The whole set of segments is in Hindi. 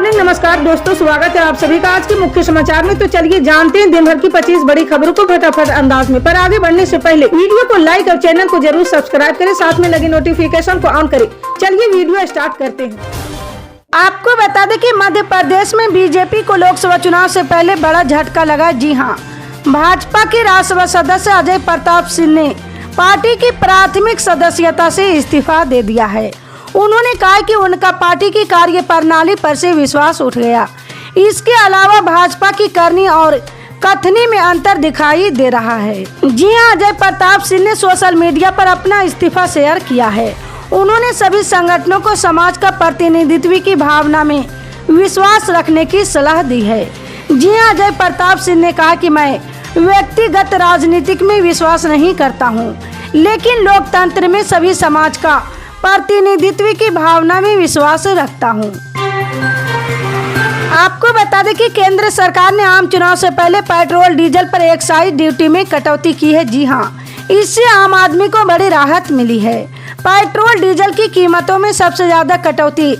मॉर्निंग। नमस्कार दोस्तों, स्वागत है आप सभी का आज के मुख्य समाचार में। तो चलिए जानते हैं दिन भर की 25 बड़ी खबरों को फटाफट अंदाज में। पर आगे बढ़ने से पहले वीडियो को लाइक और चैनल को जरूर सब्सक्राइब करें, साथ में लगे नोटिफिकेशन को ऑन करें। चलिए वीडियो स्टार्ट करते हैं। आपको बता दें कि मध्य प्रदेश में बीजेपी को लोकसभा चुनाव से पहले बड़ा झटका लगा। जी हाँ, भाजपा के राज्यसभा सदस्य अजय प्रताप सिंह ने पार्टी की प्राथमिक सदस्यता से इस्तीफा दे दिया है। उन्होंने कहा कि उनका पार्टी की कार्य प्रणाली पर से विश्वास उठ गया। इसके अलावा भाजपा की करनी और कथनी में अंतर दिखाई दे रहा है। जी हां, अजय प्रताप सिंह ने सोशल मीडिया पर अपना इस्तीफा शेयर किया है। उन्होंने सभी संगठनों को समाज का प्रतिनिधित्व की भावना में विश्वास रखने की सलाह दी है। जी हां, अजय प्रताप सिंह ने कहा कि मैं व्यक्तिगत राजनीति में विश्वास नहीं करता हूं, लेकिन लोकतंत्र में सभी समाज का प्रतिनिधित्व की भावना में विश्वास रखता हूं। आपको बता दें कि केंद्र सरकार ने आम चुनाव से पहले पेट्रोल डीजल पर एक्साइज ड्यूटी में कटौती की है। जी हां, इससे आम आदमी को बड़ी राहत मिली है। पेट्रोल डीजल की कीमतों में सबसे ज्यादा कटौती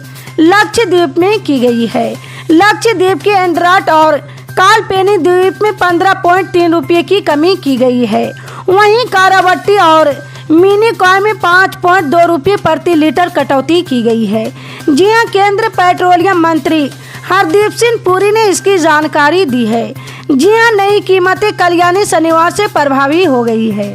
लक्षद्वीप में की गई है। लक्षद्वीप के एंड्राट और कालपेनी द्वीप में 15.3 रुपये की कमी की गई है। वहीं कारावट्टी और मिनीकॉय में 5.2 रुपये प्रति लीटर कटौती की गई है। जी हां, केंद्र पेट्रोलियम मंत्री हरदीप सिंह पुरी ने इसकी जानकारी दी है। जी हां, नई कीमतें कल यानी शनिवार से प्रभावी हो गई है।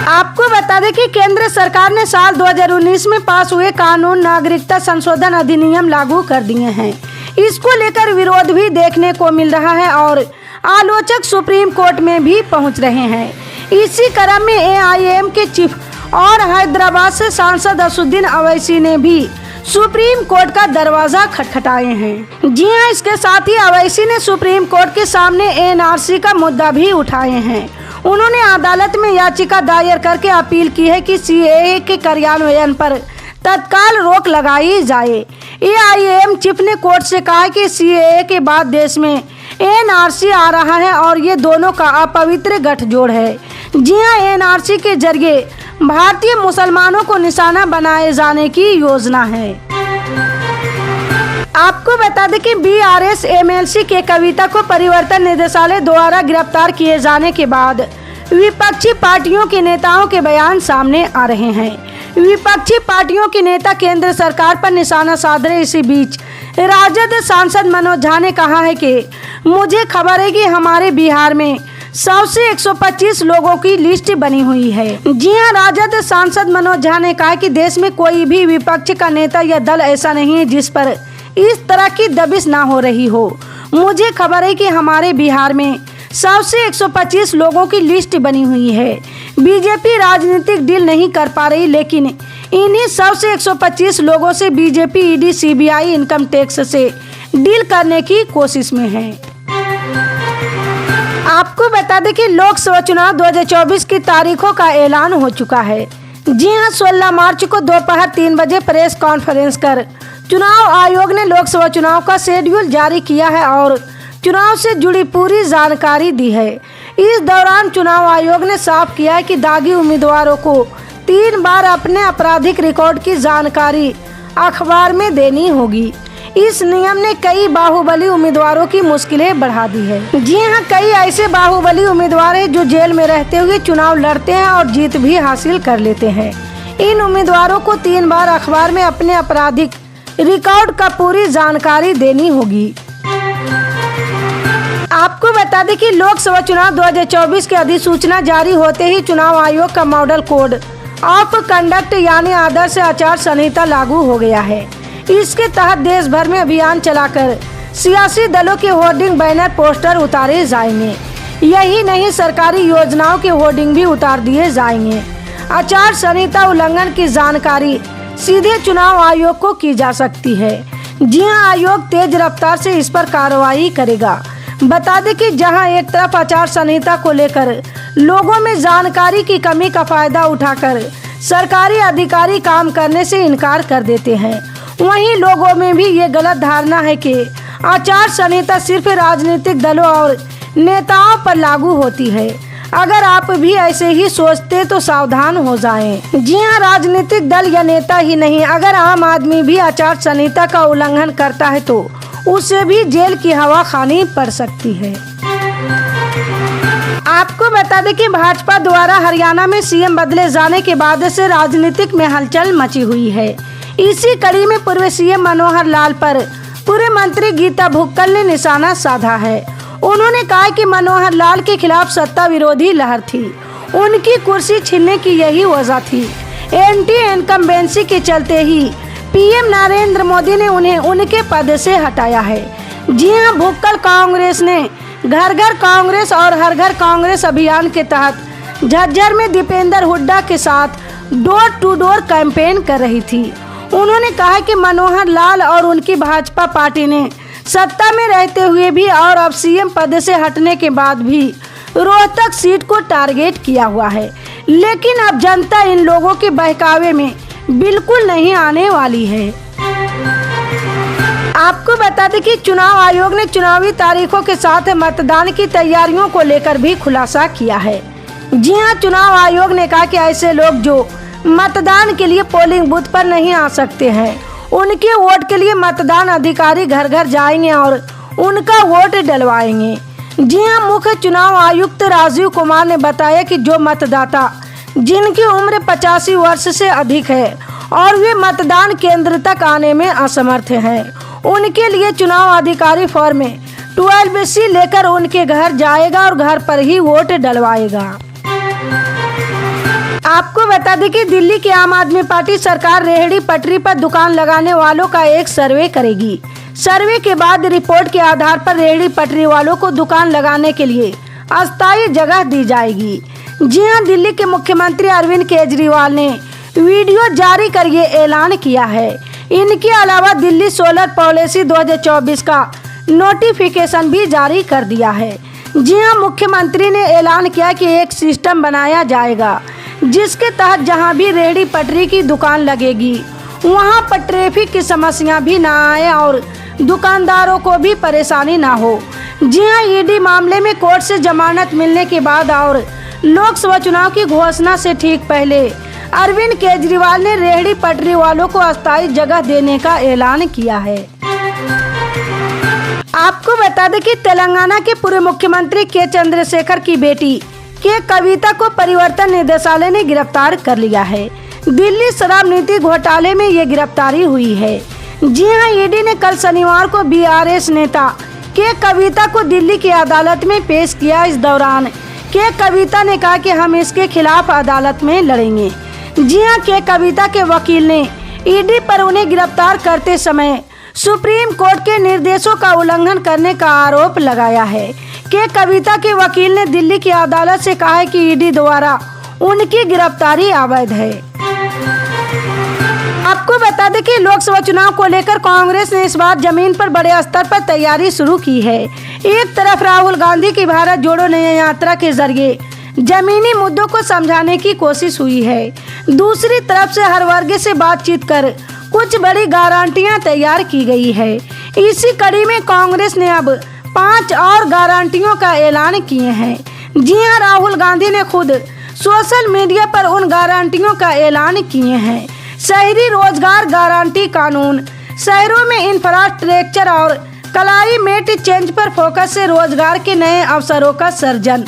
आपको बता दें कि केंद्र सरकार ने साल 2019 में पास हुए कानून नागरिकता संशोधन अधिनियम लागू कर दिए हैं। इसको लेकर विरोध भी देखने को मिल रहा है और आलोचक सुप्रीम कोर्ट में भी पहुंच रहे हैं। इसी क्रम में एआईएम के चीफ और हैदराबाद से सांसद असुद्दीन अवैसी ने भी सुप्रीम कोर्ट का दरवाजा खटखटाए हैं। जी हां, इसके साथ ही अवैसी ने सुप्रीम कोर्ट के सामने एनआरसी का मुद्दा भी उठाए हैं। उन्होंने अदालत में याचिका दायर करके अपील की है कि सीएए के कार्यान्वयन पर तत्काल रोक लगाई जाए। एआईएम चीफ ने कोर्ट से कहा कि सीएए के बाद देश में एनआरसी आ रहा है और ये दोनों का अपवित्र गठजोड़ है। जी हां, एनआरसी के जरिए भारतीय मुसलमानों को निशाना बनाए जाने की योजना है। आपको बता दें कि बीआरएस एमएलसी के कविता को परिवर्तन निदेशालय द्वारा गिरफ्तार किए जाने के बाद विपक्षी पार्टियों के नेताओं के बयान सामने आ रहे हैं। विपक्षी पार्टियों के नेता केंद्र सरकार पर निशाना साध रहे। इसी बीच राजद सांसद मनोज झा ने कहा है कि मुझे खबर है कि हमारे बिहार में 100 से 125 लोगों की लिस्ट बनी हुई है। जी हां, राजद सांसद मनोज झा ने कहा कि देश में कोई भी विपक्ष का नेता या दल ऐसा नहीं है जिस पर इस तरह की दबिश ना हो रही हो। मुझे खबर है कि हमारे बिहार में 100 से 125 लोगों की लिस्ट बनी हुई है। बीजेपी राजनीतिक डील नहीं कर पा रही, लेकिन इन्हीं 100 से 125 लोगों से BJP ED CBI income tax से डील करने की कोशिश में है। आपको बता दें कि लोकसभा चुनाव 2024 की तारीखों का ऐलान हो चुका है। जी हां, 16 मार्च को दोपहर 3 बजे प्रेस कॉन्फ्रेंस कर चुनाव आयोग ने लोकसभा चुनाव का शेड्यूल जारी किया है और चुनाव से जुड़ी पूरी जानकारी दी है। इस दौरान चुनाव आयोग ने साफ किया है कि दागी उम्मीदवारों को 3 बार अपने आपराधिक रिकॉर्ड की जानकारी अखबार में देनी होगी। इस नियम ने कई बाहुबली उम्मीदवारों की मुश्किलें बढ़ा दी है। जी हां, कई ऐसे बाहुबली उम्मीदवार हैं जो जेल में रहते हुए चुनाव लड़ते हैं और जीत भी हासिल कर लेते हैं। इन उम्मीदवारों को 3 बार अखबार में अपने आपराधिक रिकॉर्ड का पूरी जानकारी देनी होगी। आपको बता दें कि लोकसभा चुनाव 2024 की अधिसूचना जारी होते ही चुनाव आयोग का मॉडल कोड ऑफ कंडक्ट यानी आदर्श आचार संहिता लागू हो गया है। इसके तहत देश भर में अभियान चलाकर सियासी दलों के होर्डिंग, बैनर, पोस्टर उतारे जाएंगे। यही नहीं, सरकारी योजनाओं के होर्डिंग भी उतार दिए जाएंगे। आचार संहिता उल्लंघन की जानकारी सीधे चुनाव आयोग को की जा सकती है। जी हां, आयोग तेज रफ्तार से इस पर कार्रवाई करेगा। बता दें कि जहां एक तरफ आचार संहिता को लेकर लोगों में जानकारी की कमी का फायदा उठाकर सरकारी अधिकारी काम करने से इनकार कर देते हैं, वहीं लोगों में भी ये गलत धारणा है कि आचार संहिता सिर्फ राजनीतिक दलों और नेताओं पर लागू होती है। अगर आप भी ऐसे ही सोचते तो सावधान हो जाएं। जी हाँ, राजनीतिक दल या नेता ही नहीं, अगर आम आदमी भी आचार संहिता का उल्लंघन करता है तो उसे भी जेल की हवा खानी पड़ सकती है। आपको बता दें कि भाजपा द्वारा हरियाणा में सीएम बदले जाने के बाद से राजनीतिक में हलचल मची हुई है। इसी कड़ी में पूर्व सीएम मनोहर लाल पर पूर्व मंत्री गीता भुक्कल ने निशाना साधा है। उन्होंने कहा कि मनोहर लाल के खिलाफ सत्ता विरोधी लहर थी, उनकी कुर्सी छीनने की यही वजह थी। एंटी इनकम्बेंसी के चलते ही पीएम नरेंद्र मोदी ने उन्हें उनके पद से हटाया है। जी हां, भुक्कल कांग्रेस ने घर घर कांग्रेस और हर घर कांग्रेस अभियान के तहत झज्जर में दीपेंद्र हुड्डा के साथ डोर टू डोर कैंपेन कर रही थी। उन्होंने कहा कि मनोहर लाल और उनकी भाजपा पार्टी ने सत्ता में रहते हुए भी और अब सीएम पद से हटने के बाद भी रोहतक सीट को टारगेट किया हुआ है, लेकिन अब जनता इन लोगों के बहकावे में बिल्कुल नहीं आने वाली है। आपको बता दें कि चुनाव आयोग ने चुनावी तारीखों के साथ मतदान की तैयारियों को लेकर भी खुलासा किया है। जी हां, चुनाव आयोग ने कहा कि ऐसे लोग जो मतदान के लिए पोलिंग बूथ पर नहीं आ सकते हैं, उनके वोट के लिए मतदान अधिकारी घर घर जाएंगे और उनका वोट डलवाएंगे। जी हां, मुख्य चुनाव आयुक्त राजीव कुमार ने बताया कि जो मतदाता जिनकी उम्र 85 वर्ष से अधिक है और वे मतदान केंद्र तक आने में असमर्थ हैं, उनके लिए चुनाव अधिकारी फॉर्म 12C लेकर उनके घर जाएगा और घर पर ही वोट डलवाएगा। आपको बता दें कि दिल्ली की आम आदमी पार्टी सरकार रेहड़ी पटरी पर दुकान लगाने वालों का एक सर्वे करेगी। सर्वे के बाद रिपोर्ट के आधार पर रेहड़ी पटरी वालों को दुकान लगाने के लिए अस्थायी जगह दी जाएगी। जी हां, दिल्ली के मुख्यमंत्री अरविंद केजरीवाल ने वीडियो जारी कर ये ऐलान किया है। इनके अलावा दिल्ली सोलर पॉलिसी 2024 का नोटिफिकेशन भी जारी कर दिया है। जी हां, मुख्यमंत्री ने ऐलान किया कि एक सिस्टम बनाया जाएगा जिसके तहत जहां भी रेहड़ी पटरी की दुकान लगेगी वहां पर ट्रैफिक की समस्या भी ना आए और दुकानदारों को भी परेशानी ना हो। जी हां, ईडी मामले में कोर्ट से जमानत मिलने के बाद और लोकसभा चुनाव की घोषणा से ठीक पहले अरविंद केजरीवाल ने रेहड़ी पटरी वालों को अस्थायी जगह देने का ऐलान किया है। आपको बता दें कि तेलंगाना के पूर्व मुख्यमंत्री के चंद्रशेखर की बेटी के कविता को परिवर्तन निदेशालय ने गिरफ्तार कर लिया है। दिल्ली शराब नीति घोटाले में ये गिरफ्तारी हुई है। जी हां, ईडी ने कल शनिवार को बीआरएस नेता के कविता को दिल्ली की अदालत में पेश किया। इस दौरान के कविता ने कहा कि हम इसके खिलाफ अदालत में लड़ेंगे। जी हां, के कविता के वकील ने ईडी पर उन्हें गिरफ्तार करते समय सुप्रीम कोर्ट के निर्देशों का उल्लंघन करने का आरोप लगाया है। के कविता के वकील ने दिल्ली की अदालत से कहा है कि ईडी द्वारा उनकी गिरफ्तारी अवैध है। आपको बता दें कि लोकसभा चुनाव को लेकर कांग्रेस ने इस बार जमीन पर बड़े स्तर पर तैयारी शुरू की है। एक तरफ राहुल गांधी की भारत जोड़ो न्याय यात्रा के जरिए जमीनी मुद्दों को समझाने की कोशिश हुई है, दूसरी तरफ से हर वर्ग से बातचीत कर कुछ बड़ी गारंटियां तैयार की गई है। इसी कड़ी में कांग्रेस ने अब 5 और गारंटियों का ऐलान किए हैं। जी हां, राहुल गांधी ने खुद सोशल मीडिया पर उन गारंटियों का ऐलान किए हैं। शहरी रोजगार गारंटी कानून, शहरों में इंफ्रास्ट्रक्चर और क्लाइमेट चेंज पर फोकस से रोजगार के नए अवसरों का सृजन।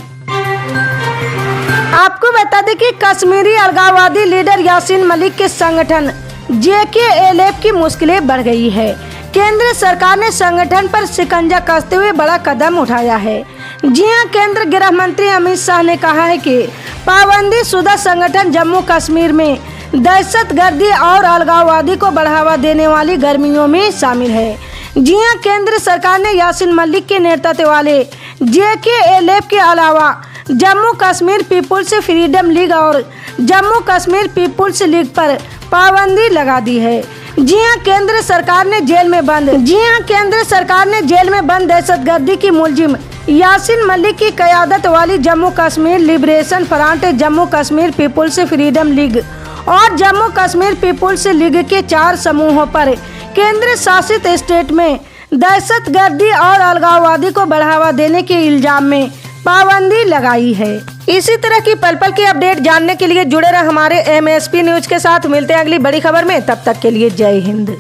आपको बता दें कि कश्मीरी अलगाववादी लीडर यासीन मलिक के संगठन JKLF की मुश्किलें बढ़ गई है। केंद्र सरकार ने संगठन पर शिकंजा कसते हुए बड़ा कदम उठाया है। जी हां, केंद्र गृह मंत्री अमित शाह ने कहा है कि पाबंदी शुदा संगठन जम्मू कश्मीर में दहशतगर्दी और अलगाववादी को बढ़ावा देने वाली गर्मियों में शामिल है। जी हां, केंद्र सरकार ने यासीन मलिक के नेतृत्व वाले JKLF के अलावा Jammu Kashmir people's freedom league और जम्मू कश्मीर पीपुल्स लीग पर पाबंदी लगा दी है। जी हां, केंद्र सरकार ने जेल में बंद दहशतगर्दी की मुलजिम यासीन मलिक की क़यादत वाली Jammu Kashmir liberation front, Jammu Kashmir people's freedom league और जम्मू कश्मीर पीपुल्स लीग के 4 समूहों पर केंद्र शासित स्टेट में दहशतगर्दी और अलगाववादी को बढ़ावा देने के इल्जाम में पाबंदी लगाई है। इसी तरह की पल पल की अपडेट जानने के लिए जुड़े रहे हमारे MSP न्यूज के साथ। मिलते हैं अगली बड़ी खबर में, तब तक के लिए जय हिंद।